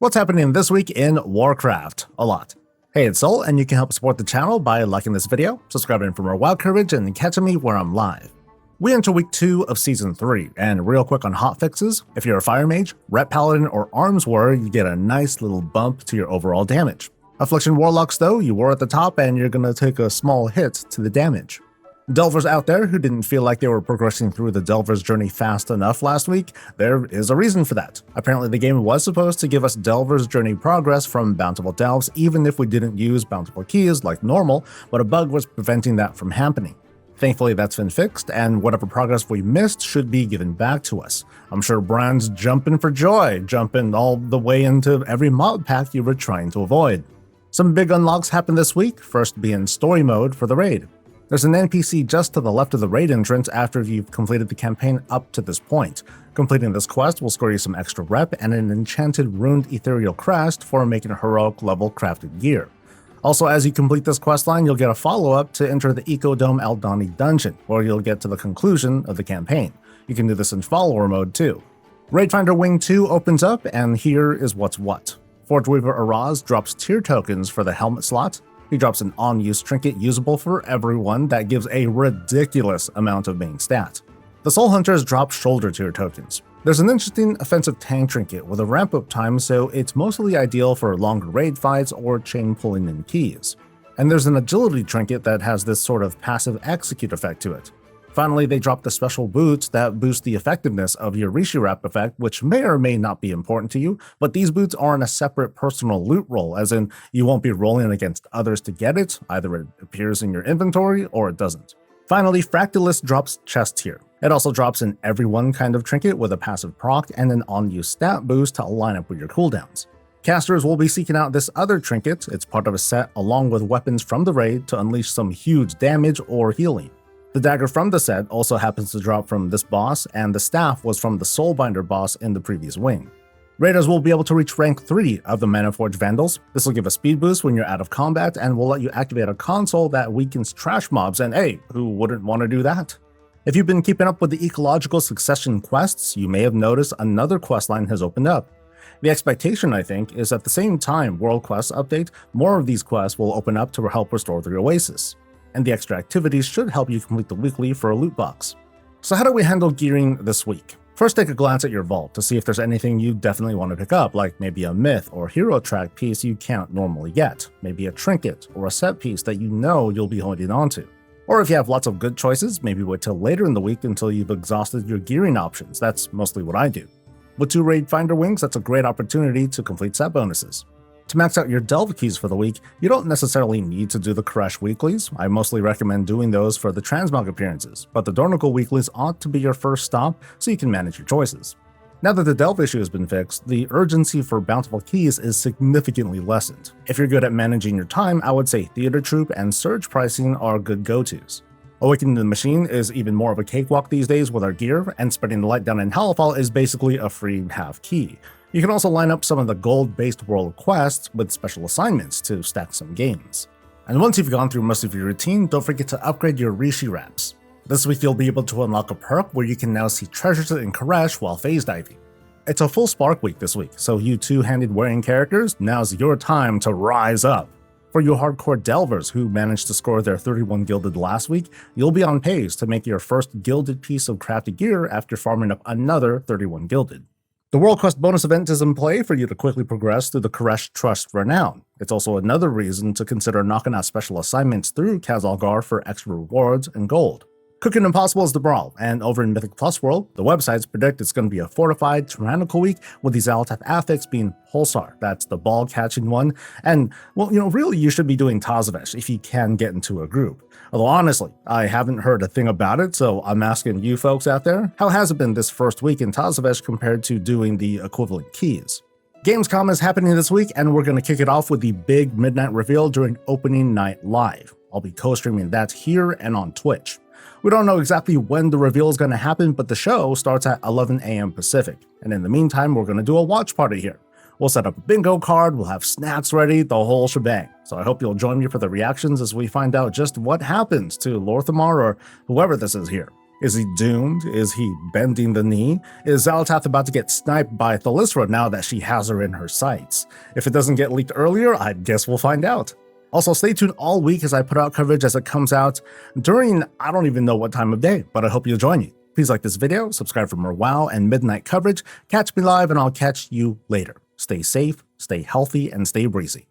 What's happening this week in Warcraft? A lot. Hey, it's Soul, and you can help support the channel by liking this video, subscribing for more WoW coverage, and catching me where I'm live. We enter week 2 of season 3, and real quick on hotfixes, if you're a fire mage, rep paladin, or arms warrior, you get a nice little bump to your overall damage. Affliction warlocks though, you were at the top and you're gonna take a small hit to the damage. Delvers out there who didn't feel like they were progressing through the Delver's journey fast enough last week, there is a reason for that. Apparently the game was supposed to give us Delver's journey progress from bountiful delves even if we didn't use bountiful keys like normal, but a bug was preventing that from happening. Thankfully that's been fixed, and whatever progress we missed should be given back to us. I'm sure Brand's jumping for joy, jumping all the way into every mob pack you were trying to avoid. Some big unlocks happened this week, first being story mode for the raid. There's an NPC just to the left of the raid entrance after you've completed the campaign up to this point. Completing this quest will score you some extra rep and an enchanted runed ethereal crest for making a heroic level crafted gear. Also, as you complete this questline, you'll get a follow-up to enter the Ecodome Aldani dungeon, where you'll get to the conclusion of the campaign. You can do this in follower mode too. Raid Finder Wing 2 opens up, and here is what's what. Forge Weaver Araz drops tier tokens for the helmet slot. He drops an on-use trinket usable for everyone that gives a ridiculous amount of main stat. The Soul Hunters drop shoulder tier tokens. There's an interesting offensive tank trinket with a ramp-up time, so it's mostly ideal for longer raid fights or chain pulling in keys. And there's an agility trinket that has this sort of passive execute effect to it. Finally, they drop the special boots that boost the effectiveness of your Rishi Wrap effect, which may or may not be important to you, but these boots aren't a separate personal loot roll, as in you won't be rolling against others to get it, either it appears in your inventory or it doesn't. Finally, Fractalist drops chest tier. It also drops an everyone kind of trinket with a passive proc and an on-use stat boost to line up with your cooldowns. Casters will be seeking out this other trinket. It's part of a set along with weapons from the raid to unleash some huge damage or healing. The dagger from the set also happens to drop from this boss, and the staff was from the Soulbinder boss in the previous wing. Raiders will be able to reach rank 3 of the Manaforge Vandals. This will give a speed boost when you're out of combat and will let you activate a console that weakens trash mobs, and hey, who wouldn't want to do that? If you've been keeping up with the ecological succession quests, you may have noticed another questline has opened up. The expectation, I think, is at the same time World Quests update, more of these quests will open up to help restore the Oasis. And the extra activities should help you complete the weekly for a loot box. So how do we handle gearing this week? First, take a glance at your vault to see if there's anything you definitely want to pick up, like maybe a myth or hero track piece you can't normally get, maybe a trinket or a set piece that you know you'll be holding onto. Or if you have lots of good choices, maybe wait till later in the week until you've exhausted your gearing options. That's mostly what I do. With 2 Raid Finder wings, that's a great opportunity to complete set bonuses. To max out your delve keys for the week, you don't necessarily need to do the Crash weeklies. I mostly recommend doing those for the transmog appearances, but the Dornicle weeklies ought to be your first stop so you can manage your choices. Now that the delve issue has been fixed, the urgency for bountiful keys is significantly lessened. If you're good at managing your time, I would say Theater Troop and Surge pricing are good go-tos. Awakening the Machine is even more of a cakewalk these days with our gear, and Spreading the Light down in Hellfall is basically a free half key. You can also line up some of the gold-based world quests with special assignments to stack some gains. And once you've gone through most of your routine, don't forget to upgrade your Rishi Wraps. This week you'll be able to unlock a perk where you can now see treasures in Koresh while phase diving. It's a full Spark week this week, so you two-handed wearing characters, now's your time to rise up. For you hardcore delvers who managed to score their 31 gilded last week, you'll be on pace to make your first gilded piece of crafted gear after farming up another 31 gilded. The World Quest bonus event is in play for you to quickly progress through the Koresh Trust Renown. It's also another reason to consider knocking out special assignments through Khazalgar for extra rewards and gold. Cooking Impossible is the brawl, and over in Mythic Plus World, the websites predict it's going to be a fortified, tyrannical week, with the Xal'atath affix being Pulsar, that's the ball-catching one, and, well, really you should be doing Tazavesh if you can get into a group. Although honestly, I haven't heard a thing about it, so I'm asking you folks out there, how has it been this first week in Tazavesh compared to doing the equivalent keys? Gamescom is happening this week, and we're going to kick it off with the big midnight reveal during opening night live. I'll be co-streaming that here and on Twitch. We don't know exactly when the reveal is going to happen, but the show starts at 11 AM Pacific, and in the meantime, we're going to do a watch party here. We'll set up a bingo card, we'll have snacks ready, the whole shebang. So I hope you'll join me for the reactions as we find out just what happens to Lorthamar or whoever this is here. Is he doomed? Is he bending the knee? Is Xal'atath about to get sniped by Thalyssra now that she has her in her sights? If it doesn't get leaked earlier, I guess we'll find out. Also, stay tuned all week as I put out coverage as it comes out during I don't even know what time of day, but I hope you'll join me. Please like this video, subscribe for more WoW and midnight coverage, catch me live, and I'll catch you later. Stay safe, stay healthy, and stay breezy.